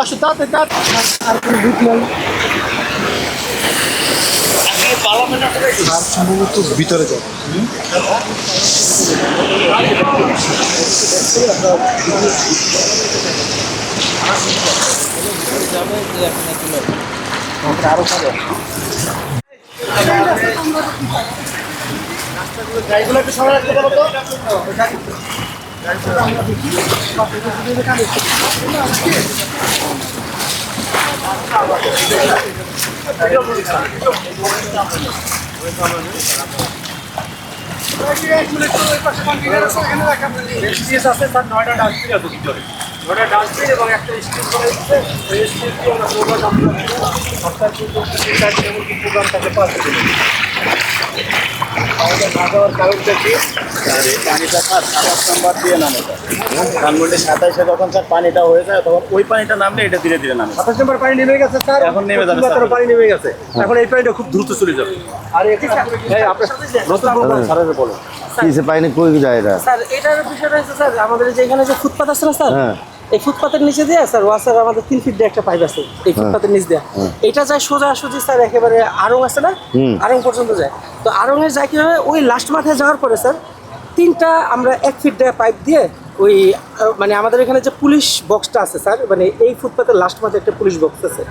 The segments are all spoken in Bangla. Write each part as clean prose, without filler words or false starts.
আসো তাতে কাট আর কোনো ভূত নাই আর সম্ভবত ভিতরে যাবে আরো গাড়িগুলো একটু সবাই রাখতে পারো তো ওটা ডাস্টবিন এবং একটা স্টিল করে দিচ্ছে ওই স্টিলটি আমরা প্রোগ্রাম প্রোগ্রাম থাকে 5 দিন আমাদের না যাওয়ার কারণটা কি পানিটা 27 নম্বর দিয়ে নামে ধানমন্ডি 27-এ যখন স্যার পানিটা হয়ে যায় তখন ওই পানিটা নামলে এটা ধীরে ধীরে নামে 27 নম্বর পানি নেমে গেছে স্যার এখন নেমে যাবে স্যার পানি নেমে গেছে এখন এই পানিটা খুব দ্রুত চলে যাবে আর এই আপনার নতুন প্রোগ্রাম স্যারের বলো কিসে পাইনি কই যায় এটা স্যার এটার বিষয়টা হচ্ছে স্যার আমাদের যে এখানে যে ফুটপাত আছে না স্যার এই ফুটপাতের নিচে দিয়ে স্যার ওয়াসার আমাদের 3 ফিট দিয়ে একটা পাইপ আছে এই ফুটপাতের নিচ দিয়ে এটা যায় সোজাসুজি স্যার একেবারে আড়ং আছে না আড়ং পর্যন্ত যায় তো আড়ংয়ের যায় কি হয় ওই লাস্ট মাথায় যাওয়ার পরে স্যার 3টা আমরা 1 ফিট দিয়ে পাইপ দিয়ে ওই মানে আমাদের এখানে যে পুলিশ বক্সটা আছে স্যার মানে এই ফুটপাতের লাস্ট মাথায় একটা পুলিশ বক্স আছে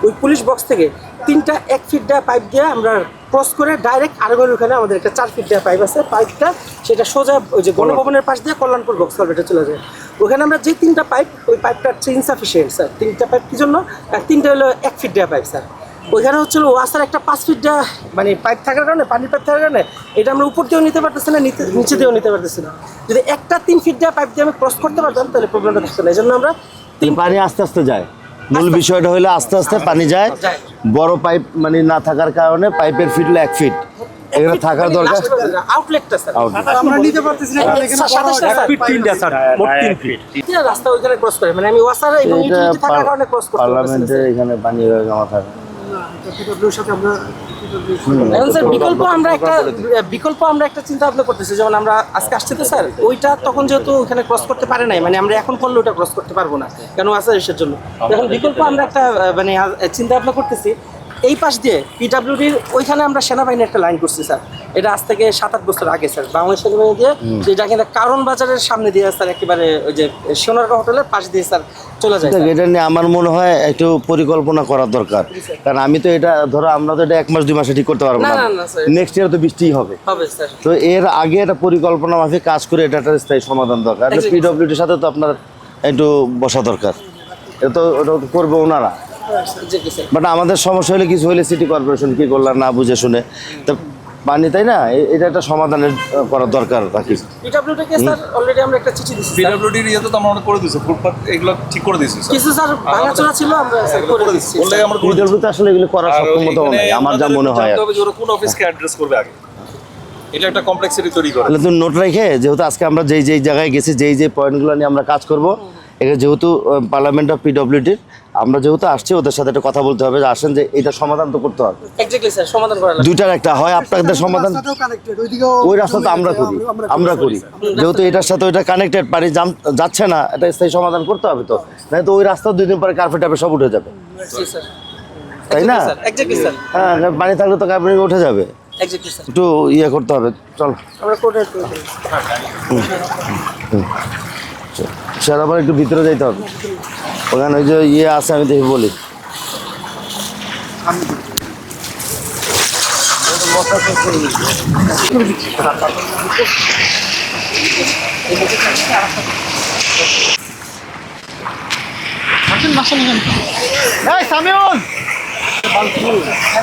ওই পুলিশ বক্স থেকে 3টা 1 ফিট দিয়ে পাইপ দিয়ে আমরা ক্রস করে ডাইরেক্ট আড়ংয়ের ওখানে আমাদের একটা 4 ফিট দিয়ে পাইপ আছে পাইপটা সেটা সোজা ওই যে গণভবনের পাশ দিয়ে কল্যাণপুর বক্স এটা চলে যায় ওখানে আমরা যে 3টা পাইপ ওই পাইপটা হচ্ছে ইনসাফিসিয়েন্ট স্যার 3টা পাইপ কি জন্য আর 3টা হলো 1 ফিট দেওয়া পাইপ স্যার ওইখানে হচ্ছিল ওয়াসার একটা 5 ফিট দেওয়া মানে পাইপ থাকার কারণে পানির পাইপ থাকার কারণে এটা আমরা উপর দিয়েও নিতে পারতেছি না নিচে দিয়েও নিতে পারতেছি না যদি একটা 3 ফিট দেওয়া পাইপ দিয়ে আমি ক্রস করতে পারতাম তাহলে প্রবলেমটা থাকতো না এই জন্য আমরা পানি আস্তে আস্তে যায় মূল বিষয়টা হলো আস্তে আস্তে পানি যায় বড় পাইপ মানে না থাকার কারণে পাইপের ফিট হলো 1 ফিট এখানে থাকার দরকার আউটলেটটা স্যার আমরা নিতে পারতেছি না এখানে ফিট 3টা স্যার মোট 3 ফিট রাস্তা ওইখানে ক্রস করে মানে আমি ওয়াসার এবং ইউটিলিটি থাকার কারণে ক্রস করতে পার্লামেন্টে এখানে পানি জমা থাকে এখন স্যার বিকল্প আমরা একটা চিন্তা ভাবনা করতেছি যেমন আমরা আজকে আসছি তো স্যার ওইটা তখন যেহেতু ওখানে ক্রস করতে পারে নাই মানে আমরা এখন করলে ওটা ক্রস করতে পারবো না কেন আছে এর জন্য এখন বিকল্প আমরা একটা মানে চিন্তা ভাবনা করতেছি এই পাশ দিয়ে পিডব্লিউডির ওইখানে আমরা সেনাবাহিনীর একটা লাইন করছি স্যার এটা আজ থেকে 7-8 বছর আগে স্যার বাংলাদেশ সেনাবাহিনী দিয়ে যেটা কিনা কারণ বাজারের সামনে দিয়ে স্যার একেবারে ওই যে সোনারগাঁও হোটেলের পাশ দিয়ে স্যার চলে যায় এটা নিয়ে আমার মনে হয় একটু পরিকল্পনা করা দরকার কারণ আমি তো এটা ধরো আমরা তো এটা 1 মাস 2 মাসে ঠিক করতে পারবো না নেক্সট ইয়ার তো বৃষ্টিই হবে স্যার তো এর আগে একটা পরিকল্পনা মাফিক কাজ করে এটা একটা স্থায়ী সমাধান দরকার পিডব্লিউডির সাথে তো আপনার একটু বসা দরকার এটা তো ওটা করবে ওনারা বাট আমাদের সমস্যা হলে কিছু হলে সিটি কর্পোরেশন কি করলাম না বুঝে শুনে তো পানি তাই না এটা একটা সমাধানের করা দরকার রাখি পিডব্লিউডিকে স্যার অলরেডি আমরা একটা চিঠি দিছি পিডব্লিউডির ইয়ে তো আমরা করে দিয়েছি ফুটপাত এগুলো ঠিক করে দিয়েছি কিছু স্যার ভাঙাচোরা ছিল আমরা স্যার করে দিয়েছি বললে আমরা করে পিডব্লিউতে আসলে এগুলো করার সক্ষমতা নেই আমার যা মনে হয় তবে ওরা কোন অফিসকে অ্যাড্রেস করবে আগে এটা একটা কমপ্লেক্সিটি তৈরি করে তাহলে তুমি নোট রেখে যেহেতু আজকে আমরা যেই জায়গায় গেছি যেই পয়েন্টগুলো নিয়ে আমরা কাজ করব এখানে যেহেতু পার্লামেন্ট অফ পিডব্লিউডির আমরা যেহেতু আসছি ওদের সাথে একটা কথা বলতে হবে যে আসেন যে এটা সমাধান তো করতে হবে এক্স্যাক্টলি স্যার সমাধান করা লাগবে দুইটার একটা হয় আপনাদের সমাধান ওই রাস্তা তো আমরা করি যেহেতু এটার সাথে ওইটা কানেক্টেড পানি যাচ্ছে না এটা স্থায়ী সমাধান করতে হবে তো নাই তো ওই রাস্তা 2 দিন পরে কার্পেট টাপে সব উঠে যাবে তাই না হ্যাঁ পানি থাকলে তো কার্পেট উঠে যাবে একটু ইয়ে করতে হবে চল আমরা কোর্টে সেটা আবার একটু ভিতরে যাইতে হবে ওখানে ওই যে ইয়ে আছে আমি দেখি বলি সামিউল